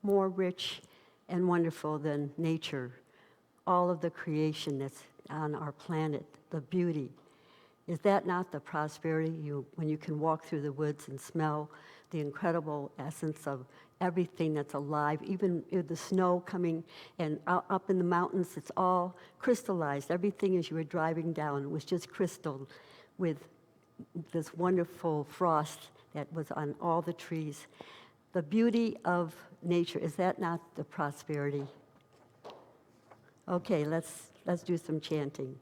more rich and wonderful than nature? All of the creation that's on our planet, the beauty. Is that not the prosperity? When you can walk through the woods and smell the incredible essence of everything that's alive, even the snow coming and up in the mountains, it's all crystallized. Everything as you were driving down was just crystal with this wonderful frost that was on all the trees. The beauty of nature, is that not the prosperity? Okay, let's do some chanting.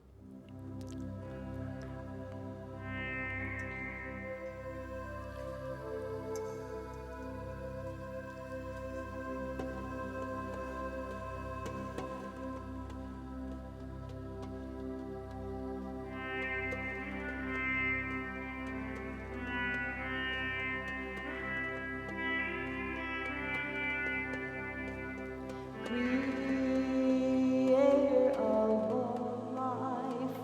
Creator of all life,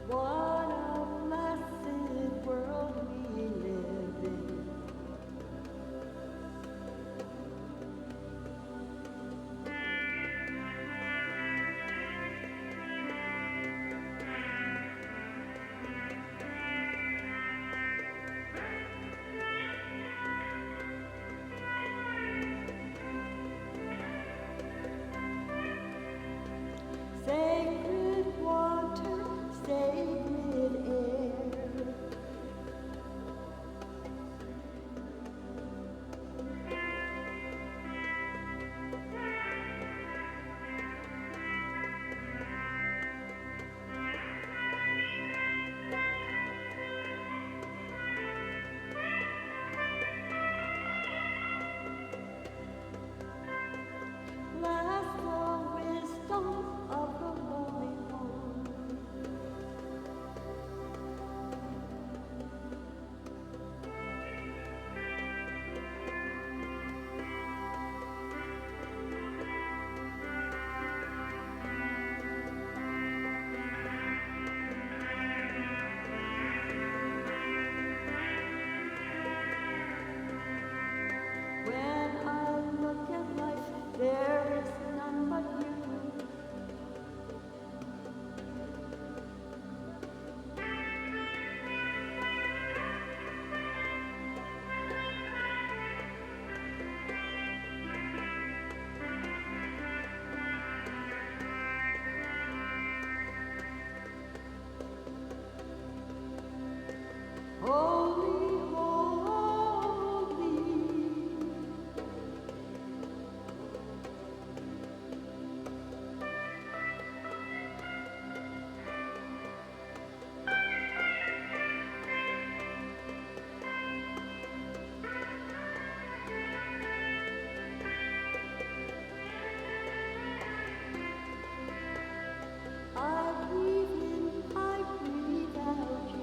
what a blessed world we live in. Sacred water, sacred air. Bless the wisdom of the Holy One. When I look at life, there is none but you. Holy, holy. I breathe in, I breathe out you.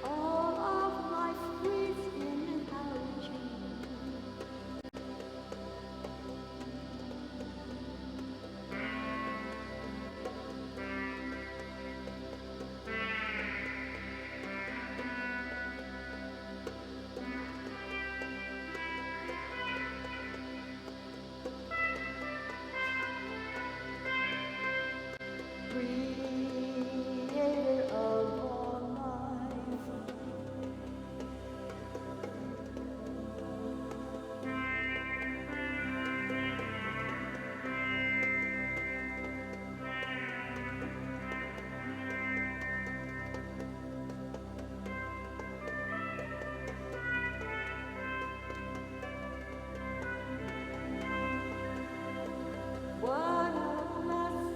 All of life breathes in and out you. Creator of all life. What a blessed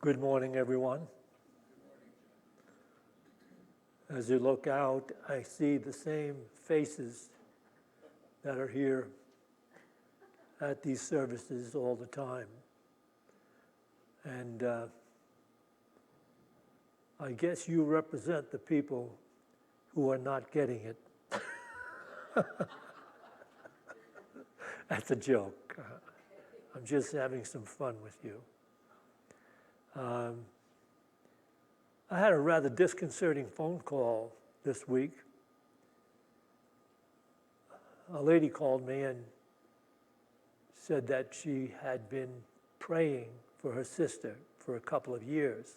Good morning, everyone. As you look out, I see the same faces that are here at these services all the time. And I guess you represent the people who are not getting it. That's a joke. I'm just having some fun with you. I had a rather disconcerting phone call this week. A lady called me and said that she had been praying for her sister for a couple of years.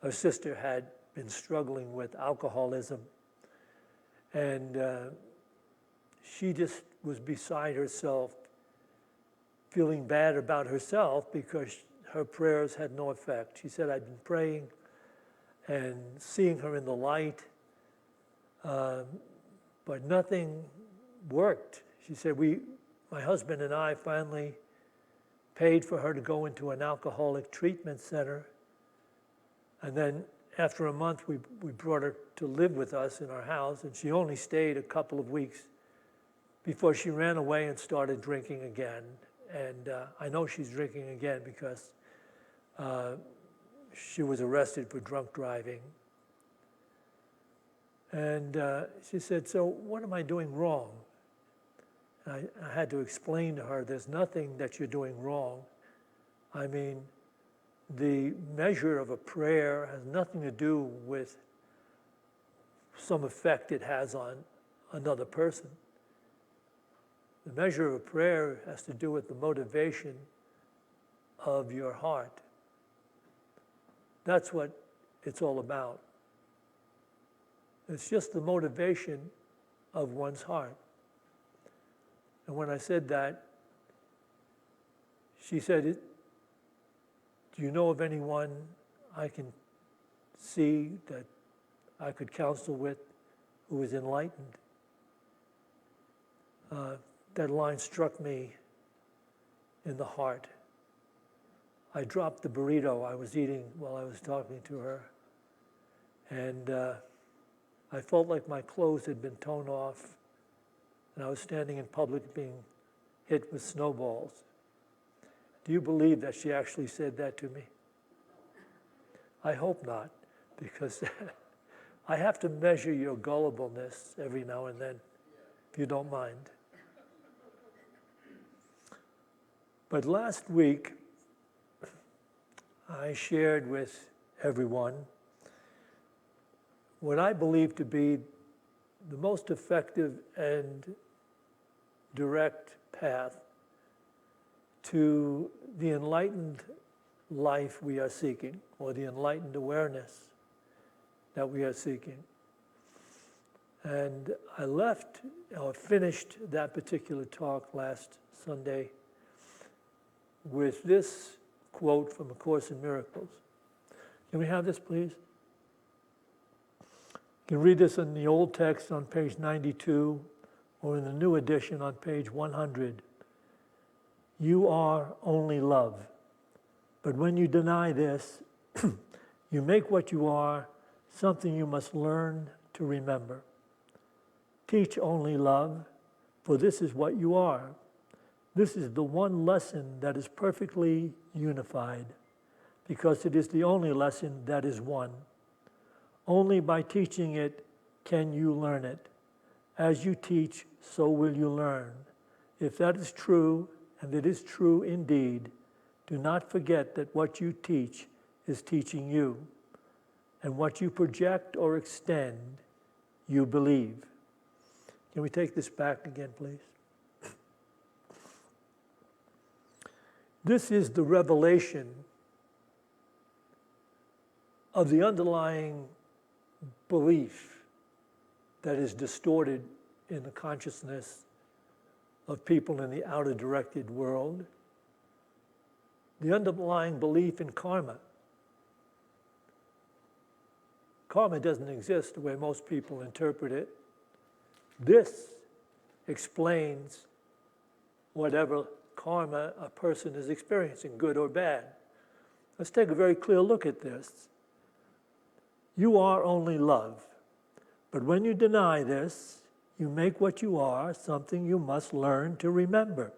Her sister had been struggling with alcoholism, and she just was beside herself, feeling bad about herself because her prayers had no effect. She said, I'd been praying and seeing her in the light, but nothing worked. She said, my husband and I finally paid for her to go into an alcoholic treatment center. And then after a month, we brought her to live with us in our house, and she only stayed a couple of weeks before she ran away and started drinking again. And I know she's drinking again because she was arrested for drunk driving. And she said, so what am I doing wrong? I had to explain to her, there's nothing that you're doing wrong. I mean, the measure of a prayer has nothing to do with some effect it has on another person. The measure of a prayer has to do with the motivation of your heart. That's what it's all about. It's just the motivation of one's heart. And when I said that, she said, do you know of anyone I can see that I could counsel with who is enlightened? That line struck me in the heart. I dropped the burrito I was eating while I was talking to her, and I felt like my clothes had been torn off, and I was standing in public being hit with snowballs. Do you believe that she actually said that to me? I hope not, because I have to measure your gullibleness every now and then, if you don't mind. But last week, I shared with everyone what I believe to be the most effective and direct path to the enlightened life we are seeking, or the enlightened awareness that we are seeking. And I finished that particular talk last Sunday with this quote from A Course in Miracles. Can we have this, please? You can read this in the old text on page 92, or in the new edition on page 100. You are only love. But when you deny this, you make what you are something you must learn to remember. Teach only love, for this is what you are. This is the one lesson that is perfectly unified, because it is the only lesson that is one. Only by teaching it can you learn it. As you teach, so will you learn. If that is true, and it is true indeed, do not forget that what you teach is teaching you, and what you project or extend, you believe. Can we take this back again, please? This is the revelation of the underlying belief that is distorted in the consciousness of people in the outer directed world. The underlying belief in karma. Karma doesn't exist the way most people interpret it. This explains whatever karma a person is experiencing, good or bad. Let's take a very clear look at this. You are only love. But when you deny this, you make what you are something you must learn to remember.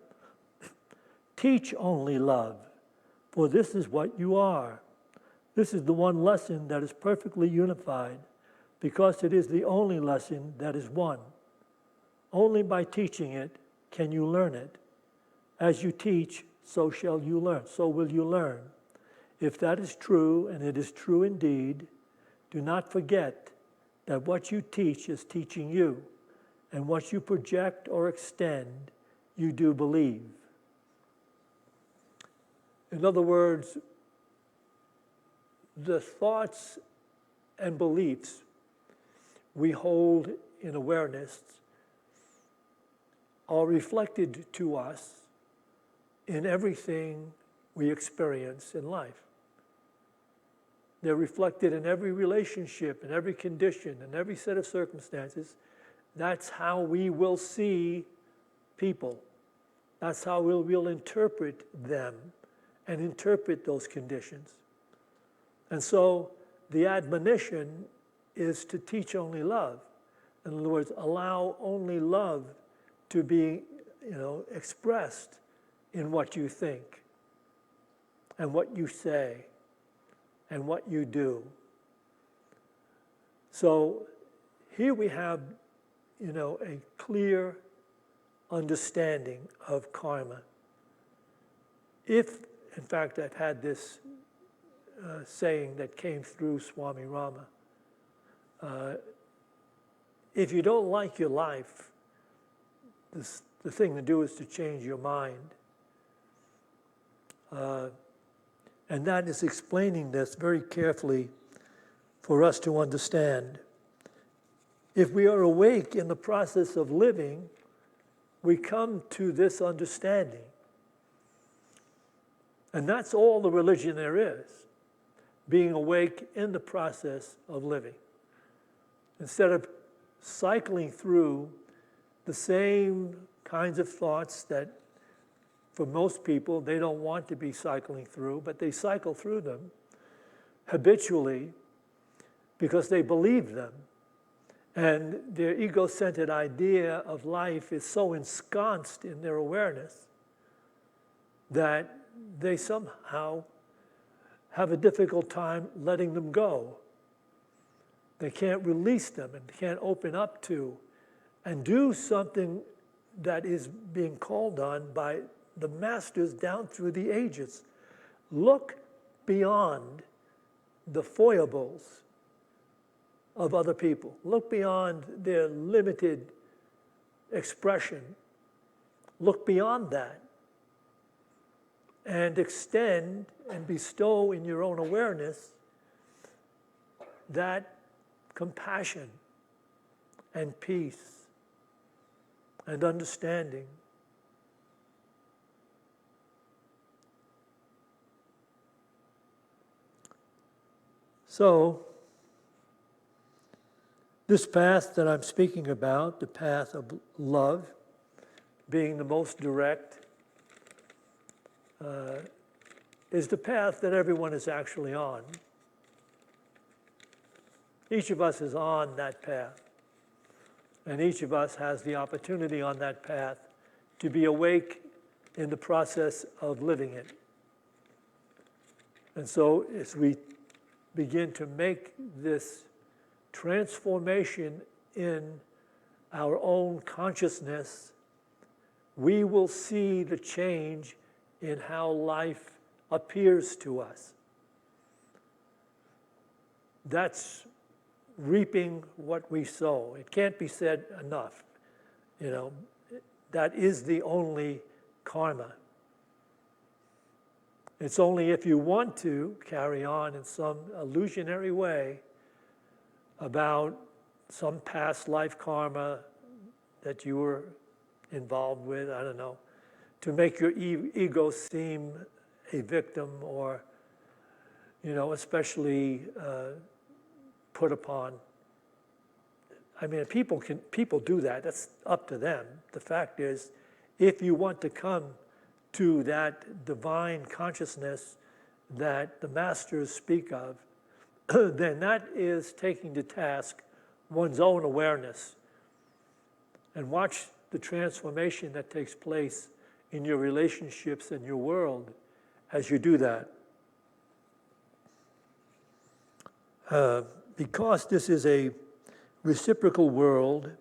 Teach only love, for this is what you are. This is the one lesson that is perfectly unified, because it is the only lesson that is one. Only by teaching it can you learn it. As you teach, so shall you learn, so will you learn. If that is true, and it is true indeed, do not forget that what you teach is teaching you, and what you project or extend, you do believe. In other words, the thoughts and beliefs we hold in awareness are reflected to us in everything we experience in life. They're reflected in every relationship, in every condition, in every set of circumstances. That's how we will see people. That's how we'll interpret them and interpret those conditions. And so the admonition is to teach only love. In other words, allow only love to be, expressed in what you think and what you say and what you do. So here we have, a clear understanding of karma. If, in fact, I've had this saying that came through Swami Rama, if you don't like your life, the thing to do is to change your mind. And that is explaining this very carefully for us to understand. If we are awake in the process of living, we come to this understanding. And that's all the religion there is, being awake in the process of living. Instead of cycling through the same kinds of thoughts that for most people they don't want to be cycling through, but they cycle through them habitually because they believe them. And their ego-centered idea of life is so ensconced in their awareness that they somehow have a difficult time letting them go. They can't release them and can't open up to and do something that is being called on by the masters down through the ages. Look beyond the foibles of other people. Look beyond their limited expression. Look beyond that and extend and bestow in your own awareness that compassion and peace and understanding. So, this path that I'm speaking about, the path of love, being the most direct, is the path that everyone is actually on. Each of us is on that path. And each of us has the opportunity on that path to be awake in the process of living it. And so as we begin to make this transformation in our own consciousness, we will see the change in how life appears to us. That's reaping what we sow. It can't be said enough. That is the only karma. It's only if you want to carry on in some illusionary way about some past life karma that you were involved with, I don't know, to make your ego seem a victim or, especially put upon. I mean, people do that. That's up to them. The fact is, if you want to come to that divine consciousness, that the masters speak of, then that is taking to task one's own awareness. And watch the transformation that takes place in your relationships and your world as you do that. Because this is a reciprocal world,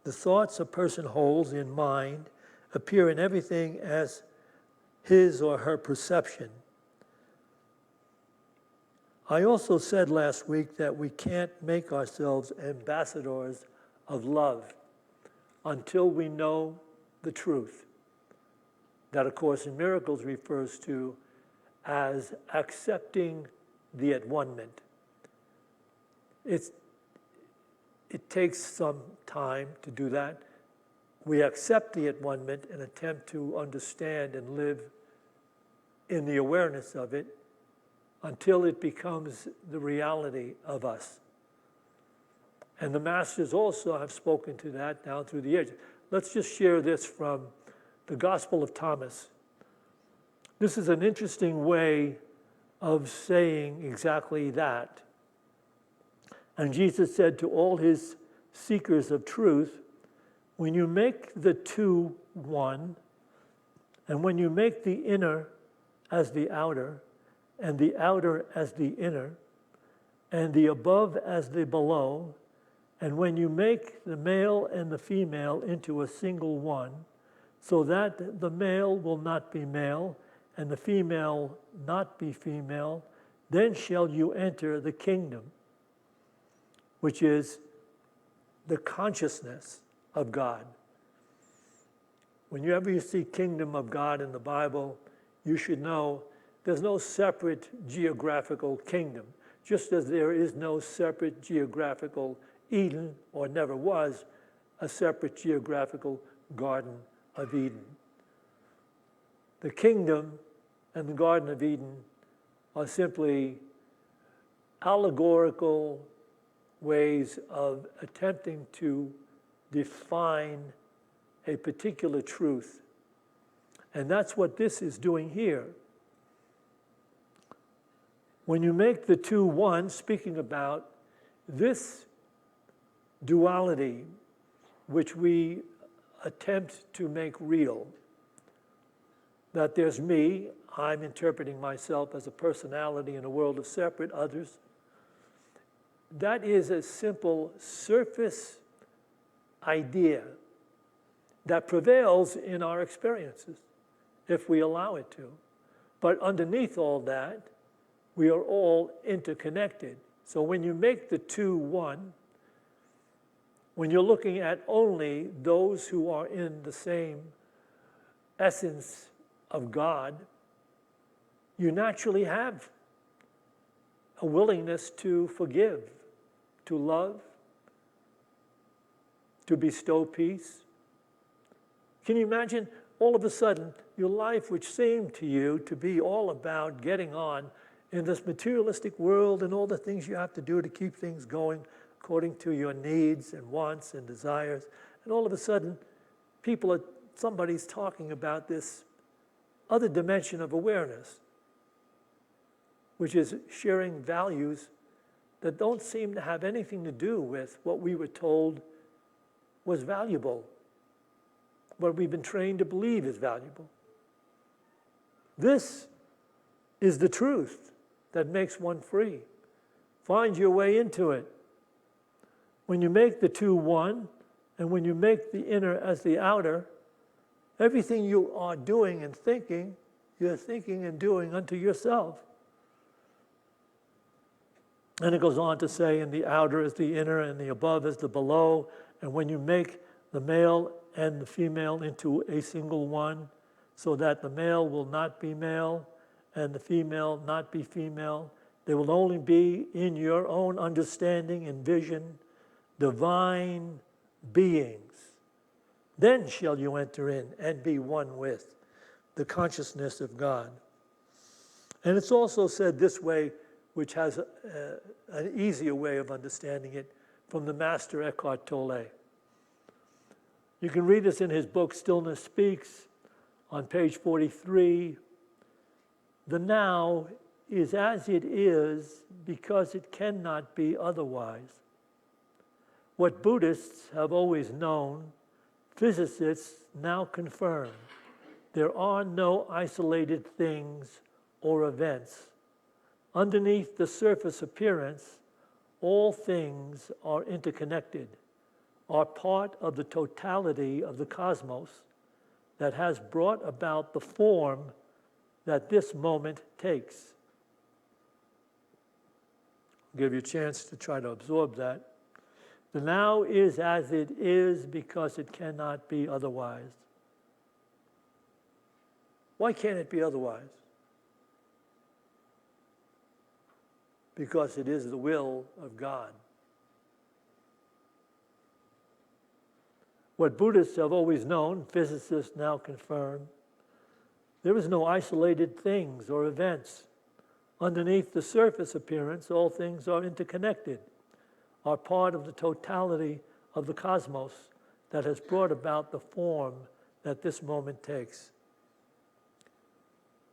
the thoughts a person holds in mind appear in everything as his or her perception. I also said last week that we can't make ourselves ambassadors of love until we know the truth. That, of course, in Miracles refers to as accepting the at-one-ment. It takes some time to do that. We accept the at-one-ment and attempt to understand and live in the awareness of it until it becomes the reality of us. And the masters also have spoken to that down through the ages. Let's just share this from the Gospel of Thomas. This is an interesting way of saying exactly that. And Jesus said to all his seekers of truth, when you make the two one, and when you make the inner as the outer, and the outer as the inner, and the above as the below, and when you make the male and the female into a single one, so that the male will not be male, and the female not be female, then shall you enter the kingdom, which is the consciousness of God. Whenever you see kingdom of God in the Bible, you should know there's no separate geographical kingdom, just as there is no separate geographical Eden, or never was a separate geographical Garden of Eden. The kingdom and the Garden of Eden are simply allegorical ways of attempting to define a particular truth. And that's what this is doing here. When you make the two one, speaking about this duality which we attempt to make real, that there's me, I'm interpreting myself as a personality in a world of separate others, that is a simple surface idea that prevails in our experiences, if we allow it to. But underneath all that, we are all interconnected. So when you make the two one, when you're looking at only those who are in the same essence of God, you naturally have a willingness to forgive, to love, to bestow peace. Can you imagine all of a sudden your life, which seemed to you to be all about getting on in this materialistic world and all the things you have to do to keep things going according to your needs and wants and desires, and all of a sudden somebody's talking about this other dimension of awareness, which is sharing values that don't seem to have anything to do with what we were told was valuable, what we've been trained to believe is valuable. This is the truth that makes one free. Find your way into it. When you make the two one, and when you make the inner as the outer, everything you are doing and thinking, you're thinking and doing unto yourself. And it goes on to say, and the outer is the inner, and the above is the below. And when you make the male and the female into a single one, so that the male will not be male, and the female not be female, they will only be in your own understanding and vision, divine beings. Then shall you enter in and be one with the consciousness of God. And it's also said this way, which has an easier way of understanding it, from the master Eckhart Tolle. You can read this in his book, Stillness Speaks, on page 43. The now is as it is because it cannot be otherwise. What Buddhists have always known, physicists now confirm. There are no isolated things or events. Underneath the surface appearance, all things are interconnected, are part of the totality of the cosmos that has brought about the form that this moment takes. I'll give you a chance to try to absorb that. The now is as it is because it cannot be otherwise. Why can't it be otherwise? Because it is the will of God. What Buddhists have always known, physicists now confirm, there is no isolated things or events. Underneath the surface appearance, all things are interconnected, are part of the totality of the cosmos that has brought about the form that this moment takes.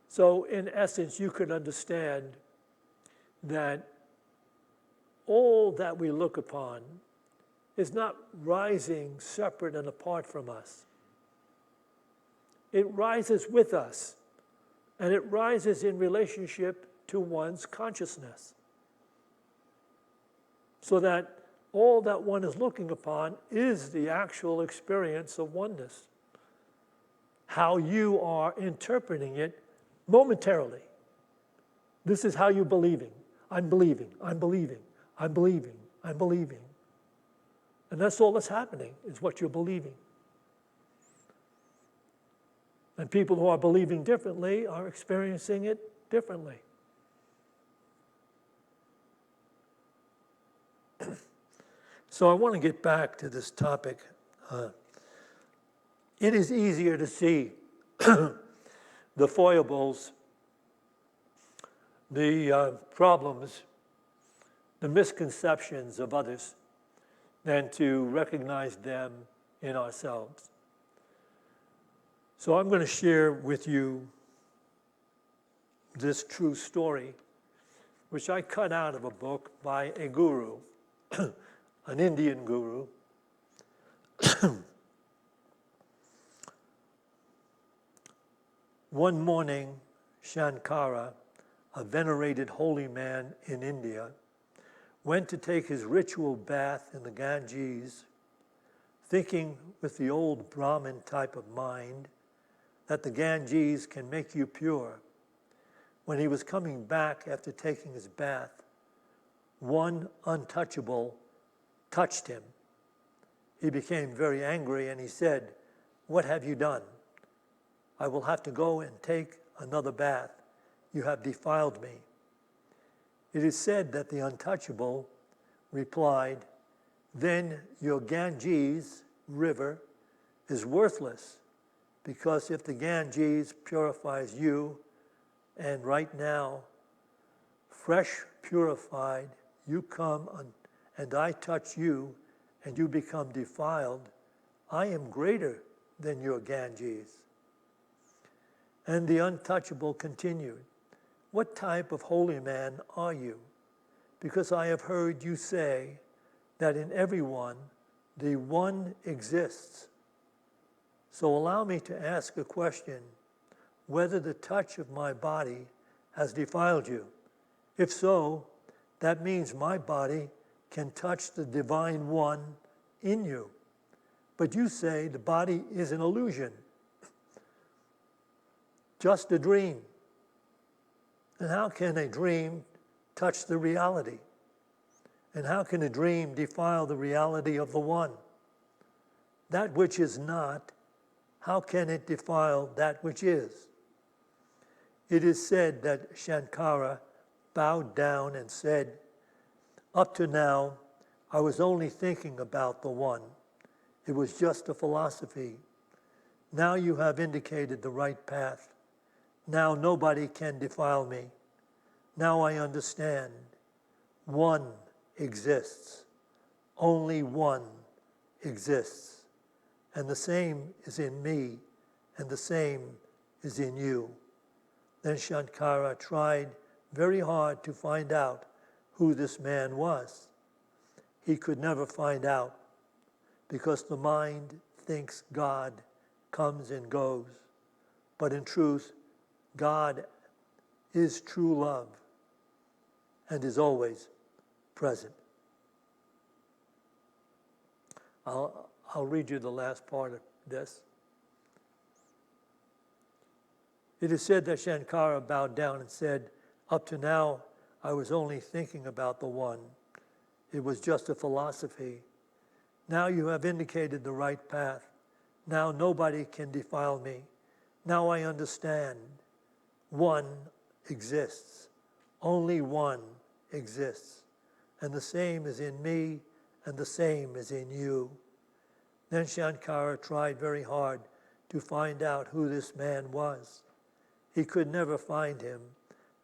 So, in essence, you could understand that all that we look upon is not rising separate and apart from us. It rises with us, and it rises in relationship to one's consciousness. So that all that one is looking upon is the actual experience of oneness. How you are interpreting it momentarily. This is how you're believing. I'm believing, I'm believing, I'm believing, I'm believing. And that's all that's happening, is what you're believing. And people who are believing differently are experiencing it differently. So I want to get back to this topic. It is easier to see the foibles, the problems, the misconceptions of others than to recognize them in ourselves. So I'm going to share with you this true story, which I cut out of a book by a guru, an Indian guru. One morning, Shankara, a venerated holy man in India, went to take his ritual bath in the Ganges, thinking with the old Brahmin type of mind that the Ganges can make you pure. When he was coming back after taking his bath, one untouchable touched him. He became very angry and he said, "What have you done? I will have to go and take another bath. You have defiled me." It is said that the untouchable replied, "Then your Ganges river is worthless, because if the Ganges purifies you, and right now, fresh purified, you come and I touch you, and you become defiled, I am greater than your Ganges." And the untouchable continued, "What type of holy man are you? Because I have heard you say that in everyone the one exists. So allow me to ask a question, whether the touch of my body has defiled you. If so, that means my body can touch the divine one in you. But you say the body is an illusion, just a dream. And how can a dream touch the reality? And how can a dream defile the reality of the one? That which is not, how can it defile that which is?" It is said that Shankara bowed down and said, "Up to now, I was only thinking about the one. It was just a philosophy. Now you have indicated the right path. Now nobody can defile me. Now I understand. One exists. Only one exists. And the same is in me, and the same is in you." Then Shankara tried very hard to find out who this man was. He could never find out because the mind thinks God comes and goes. But in truth, God is true love and is always present. I'll read you the last part of this. It is said that Shankara bowed down and said, "Up to now, I was only thinking about the one. It was just a philosophy. Now you have indicated the right path. Now nobody can defile me. Now I understand. One exists. Only one exists. And the same is in me, and the same is in you." Then Shankara tried very hard to find out who this man was. He could never find him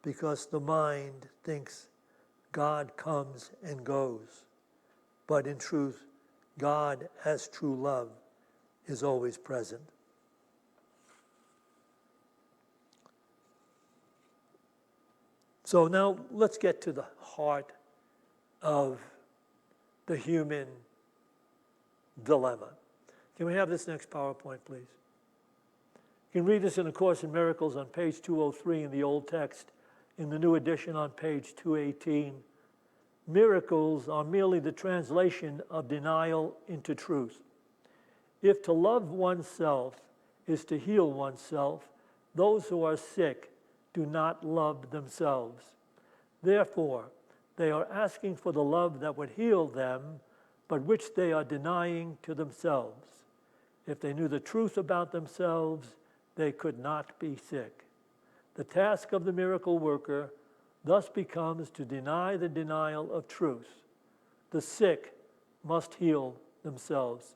because the mind thinks God comes and goes. But in truth, God, as true love, is always present. So now let's get to the heart of the human dilemma. Can we have this next PowerPoint, please? You can read this in A Course in Miracles on page 203 in the old text, in the new edition on page 218. Miracles are merely the translation of denial into truth. If to love oneself is to heal oneself, those who are sick do not love themselves. Therefore, they are asking for the love that would heal them, but which they are denying to themselves. If they knew the truth about themselves, they could not be sick. The task of the miracle worker thus becomes to deny the denial of truth. The sick must heal themselves.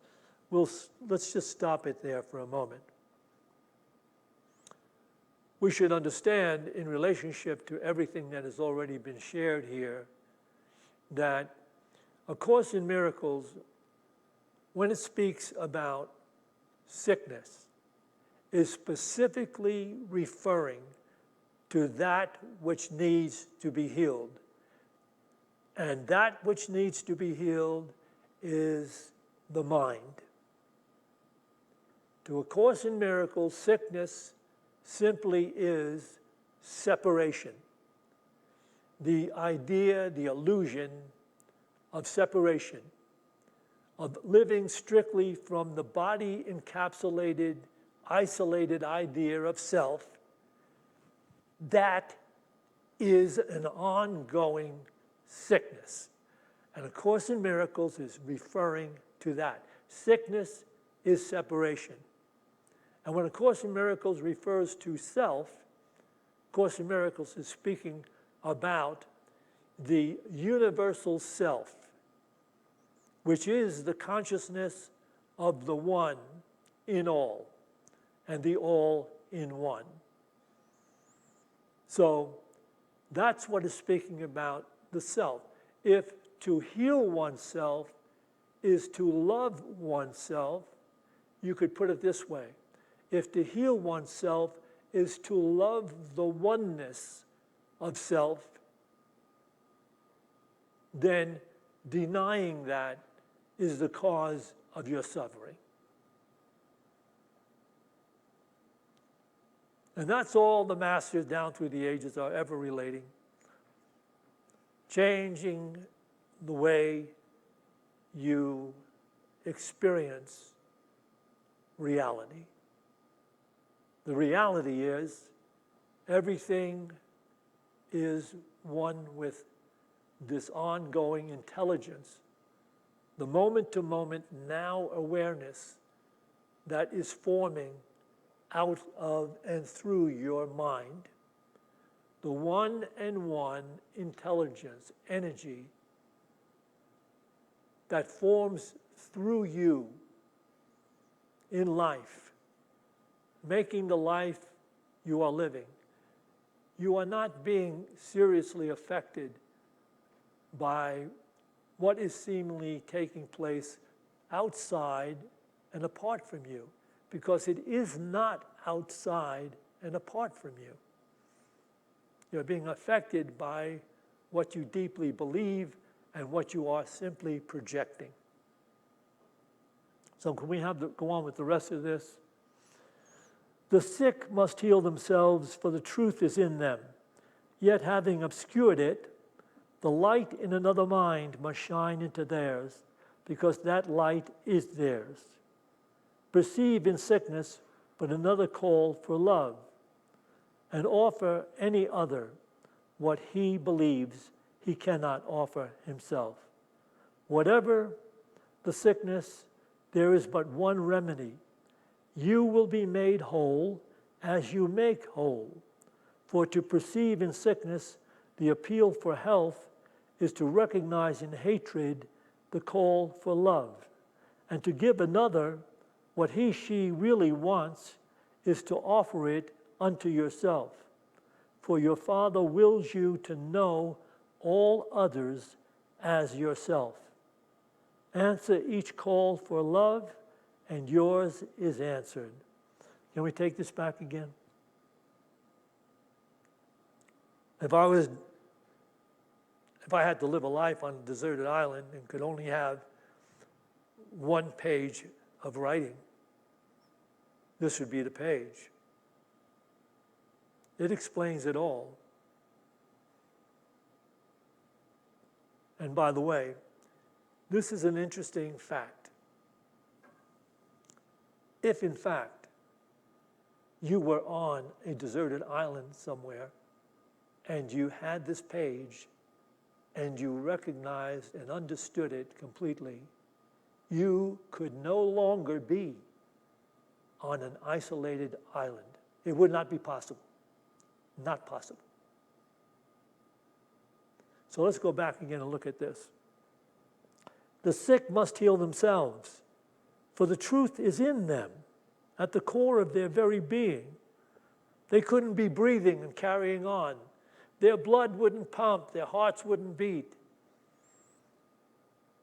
Let's just stop it there for a moment. We should understand, in relationship to everything that has already been shared here, that A Course in Miracles, when it speaks about sickness, is specifically referring to that which needs to be healed. And that which needs to be healed is the mind. To A Course in Miracles, sickness simply is separation. The idea, the illusion of separation, of living strictly from the body-encapsulated, isolated idea of self, that is an ongoing sickness. And A Course in Miracles is referring to that. Sickness is separation. And when A Course in Miracles refers to self, A Course in Miracles is speaking about the universal self, which is the consciousness of the one in all, and the all in one. So that's what is speaking about the self. If to heal oneself is to love oneself, you could put it this way. If to heal oneself is to love the oneness of self, then denying that is the cause of your suffering. And that's all the masters down through the ages are ever relating. Changing the way you experience reality. The reality is everything is one with this ongoing intelligence, the moment-to-moment now awareness that is forming out of and through your mind. The one and one intelligence, energy that forms through you in life, making the life you are living. You are not being seriously affected by what is seemingly taking place outside and apart from you, because it is not outside and apart from you. You're being affected by what you deeply believe and what you are simply projecting. So can we go on with the rest of this? The sick must heal themselves, for the truth is in them. Yet having obscured it, the light in another mind must shine into theirs, because that light is theirs. Perceive in sickness but another call for love, and offer any other what he believes he cannot offer himself. Whatever the sickness, there is but one remedy. You will be made whole as you make whole. For to perceive in sickness the appeal for health is to recognize in hatred the call for love. And to give another what she really wants is to offer it unto yourself. For your Father wills you to know all others as yourself. Answer each call for love, and yours is answered. Can we take this back again? If I had to live a life on a deserted island and could only have one page of writing, this would be the page. It explains it all. And by the way, this is an interesting fact. If in fact you were on a deserted island somewhere and you had this page and you recognized and understood it completely, you could no longer be on an isolated island. It would not be possible. Not possible. So let's go back again and look at this. The sick must heal themselves, for the truth is in them, at the core of their very being. They couldn't be breathing and carrying on. Their blood wouldn't pump, their hearts wouldn't beat.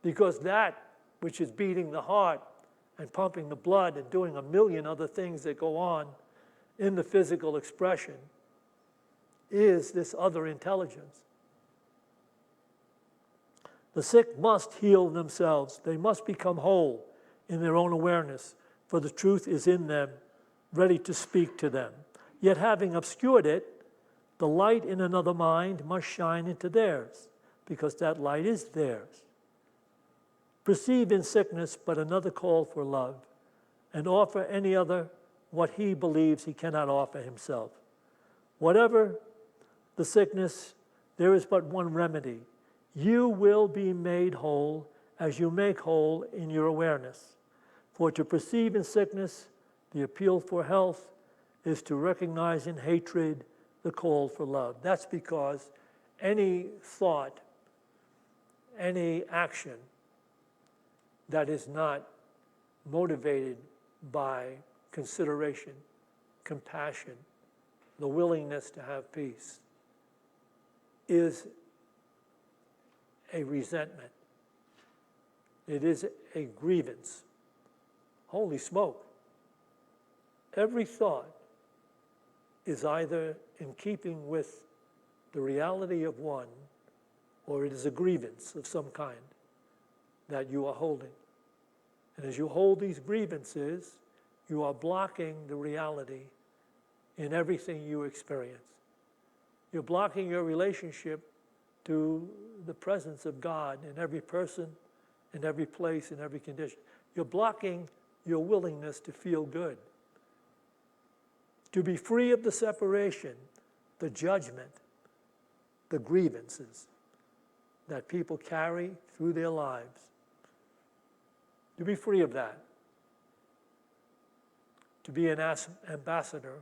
Because that which is beating the heart and pumping the blood and doing a million other things that go on in the physical expression is this other intelligence. The sick must heal themselves. They must become whole in their own awareness, for the truth is in them, ready to speak to them. Yet having obscured it, the light in another mind must shine into theirs, because that light is theirs. Perceive in sickness but another call for love, and offer any other what he believes he cannot offer himself. Whatever the sickness, there is but one remedy. You will be made whole as you make whole in your awareness. For to perceive in sickness the appeal for health is to recognize in hatred the call for love. That's because any thought, any action that is not motivated by consideration, compassion, the willingness to have peace, is a resentment. It is a grievance. Holy smoke. Every thought is either in keeping with the reality of one, or it is a grievance of some kind that you are holding. And as you hold these grievances, you are blocking the reality in everything you experience. You're blocking your relationship to the presence of God in every person, in every place, in every condition. You're blocking your willingness to feel good. To be free of the separation, the judgment, the grievances that people carry through their lives. To be free of that. To be an ambassador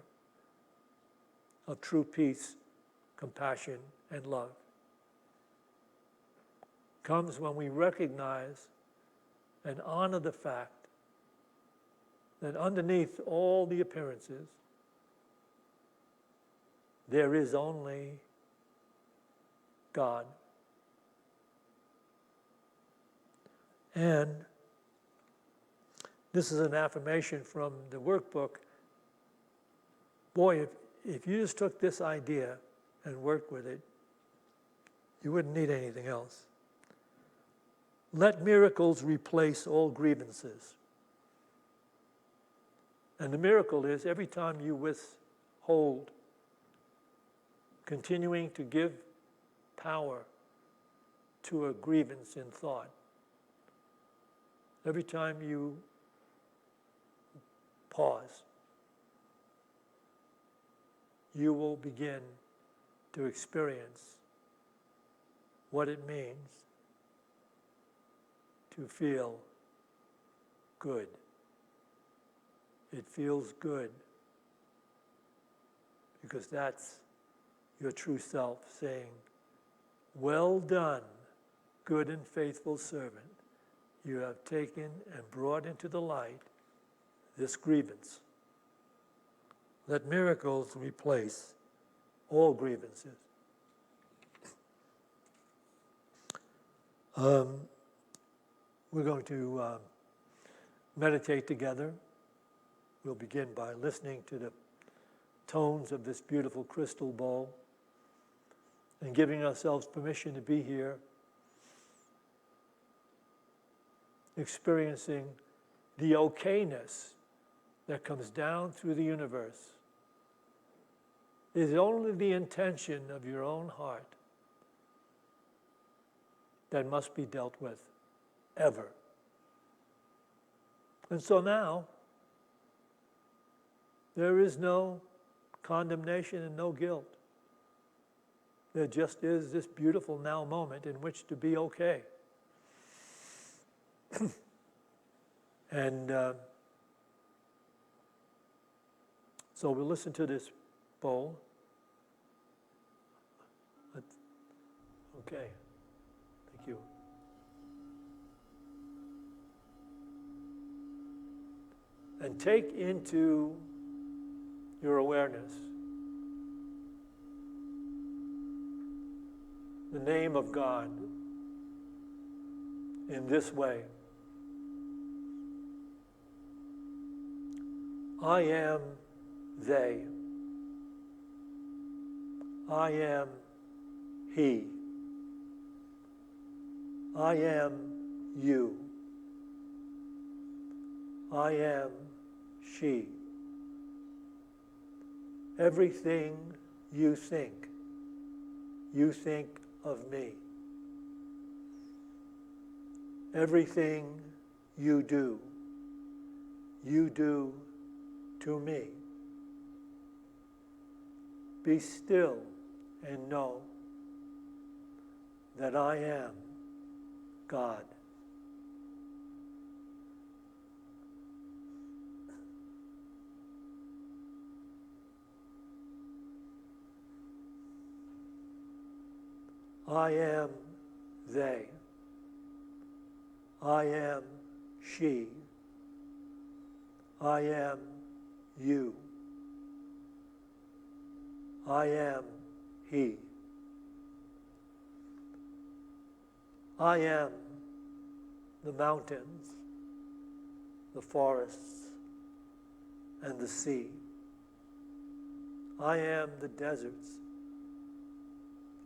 of true peace, compassion, and love comes when we recognize and honor the fact that underneath all the appearances, there is only God. And this is an affirmation from the workbook. Boy, if you just took this idea and work with it, you wouldn't need anything else. Let miracles replace all grievances. And the miracle is every time you withhold, continuing to give power to a grievance in thought, every time you pause, you will begin to experience what it means to feel good. It feels good because that's your true self saying, "Well done, good and faithful servant. You have taken and brought into the light this grievance." Let miracles replace all grievances. We're going to meditate together. We'll begin by listening to the tones of this beautiful crystal bowl and giving ourselves permission to be here, experiencing the okayness that comes down through the universe. It is only the intention of your own heart that must be dealt with, ever. And so now, there is no condemnation and no guilt. There just is this beautiful now moment in which to be okay. And so we'll listen to this bowl. Okay, thank you. And take into your awareness the name of God in this way. I am they. I am he. I am you. I am she. Everything you think of me. Everything you do to me. Be still and know that I am God. I am they. I am she. I am you. I am he. I am the mountains, the forests, and the sea. I am the deserts,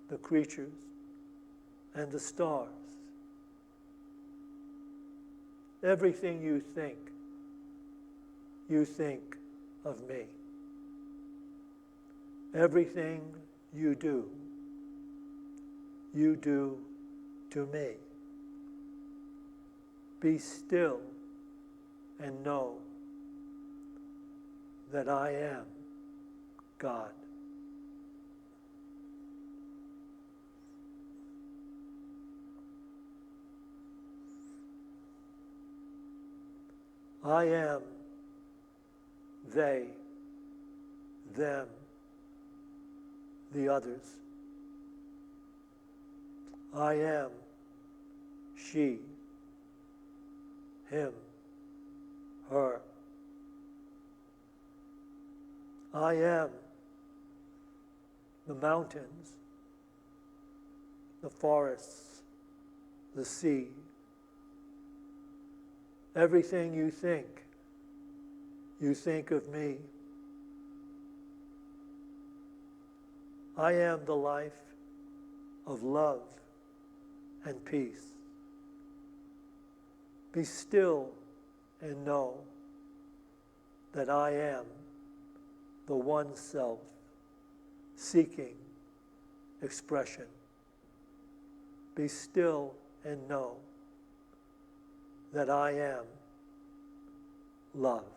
the creatures, and the stars. Everything you think of me. Everything you do to me. Be still and know that I am God. I am they, them, the others. I am she, him, her. I am the mountains, the forests, the sea. Everything you think of me. I am the life of love and peace. Be still and know that I am the one self seeking expression. Be still and know that I am love.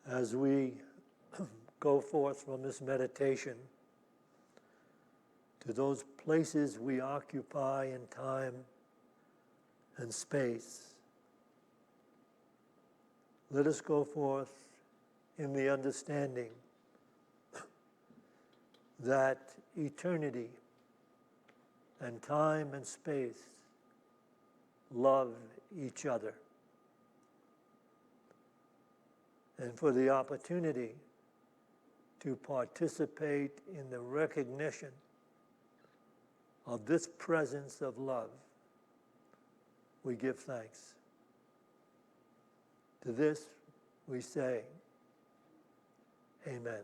as we go forth from this meditation to those places we occupy in time and space. Let us go forth in the understanding that eternity and time and space love each other. And for the opportunity to participate in the recognition of this presence of love, we give thanks. To this we say, Amen.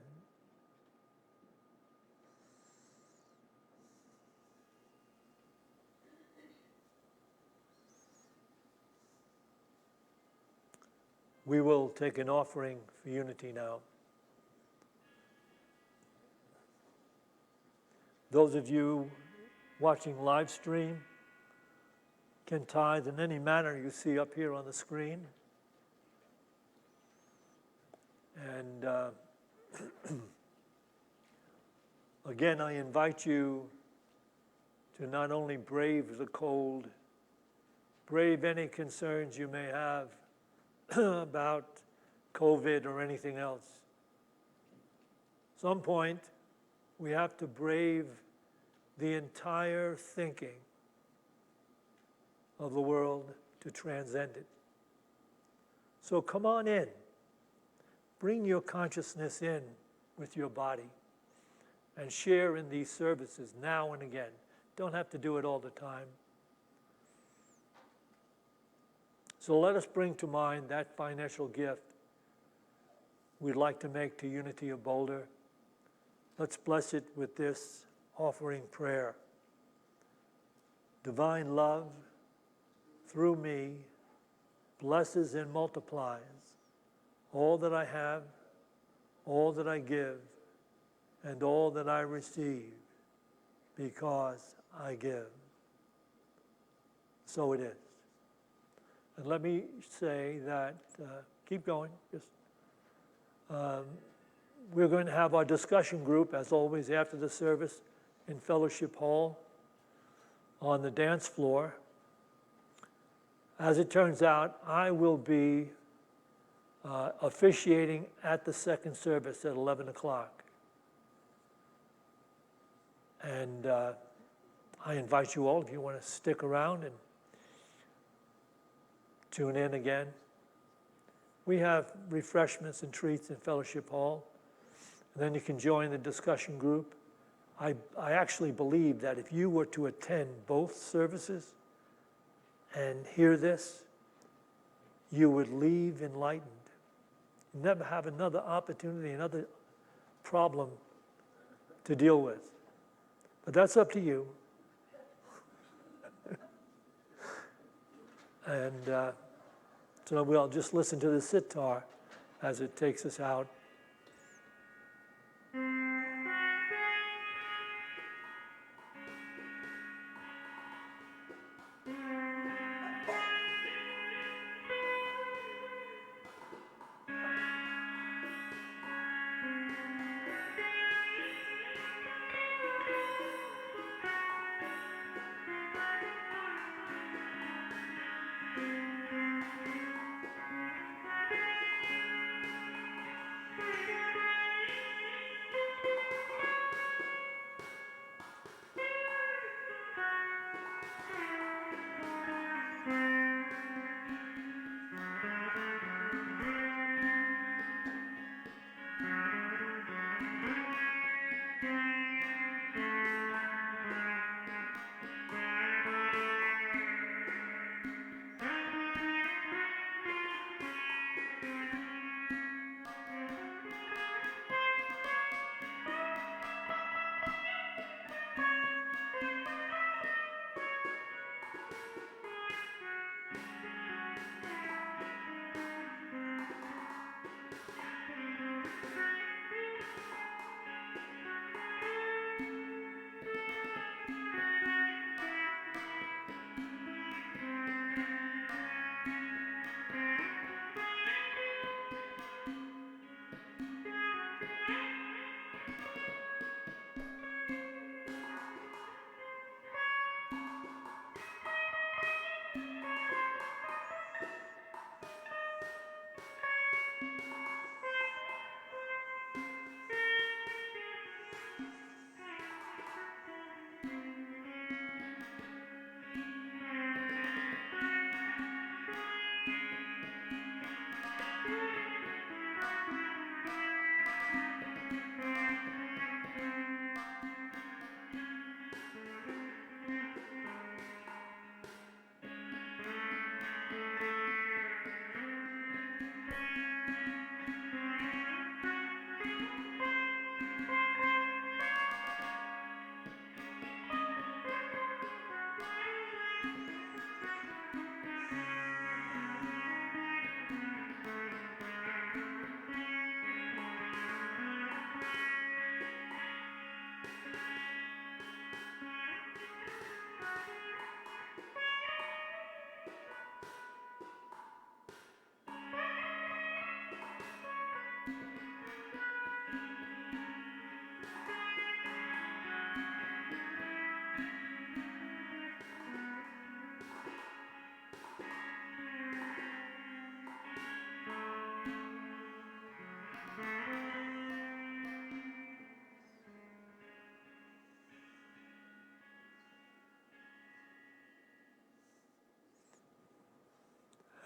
We will take an offering for unity now. Those of you watching live stream can tithe in any manner you see up here on the screen. And again, I invite you to not only brave the cold, brave any concerns you may have about COVID or anything else. Some point, we have to brave the entire thinking of the world to transcend it. So come on in. Bring your consciousness in with your body and share in these services now and again. Don't have to do it all the time. So let us bring to mind that financial gift we'd like to make to Unity of Boulder. Let's bless it with this offering prayer. Divine love, through me, blesses and multiplies all that I have, all that I give, and all that I receive, because I give. So it is. And let me say that, keep going, we're going to have our discussion group, as always, after the service in Fellowship Hall on the dance floor. As it turns out, I will be officiating at the second service at 11 o'clock. And I invite you all, if you want to stick around and tune in again. We have refreshments and treats in Fellowship Hall. And then you can join the discussion group. I actually believe that if you were to attend both services and hear this, you would leave enlightened. You never have another opportunity, another problem to deal with. But that's up to you. And so we'll just listen to the sitar as it takes us out.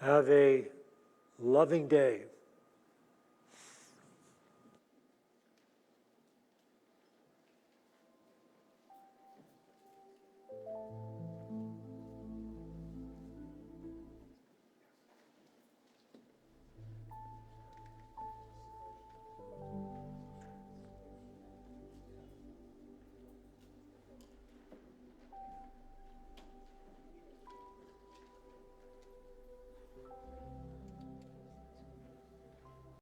Have a loving day.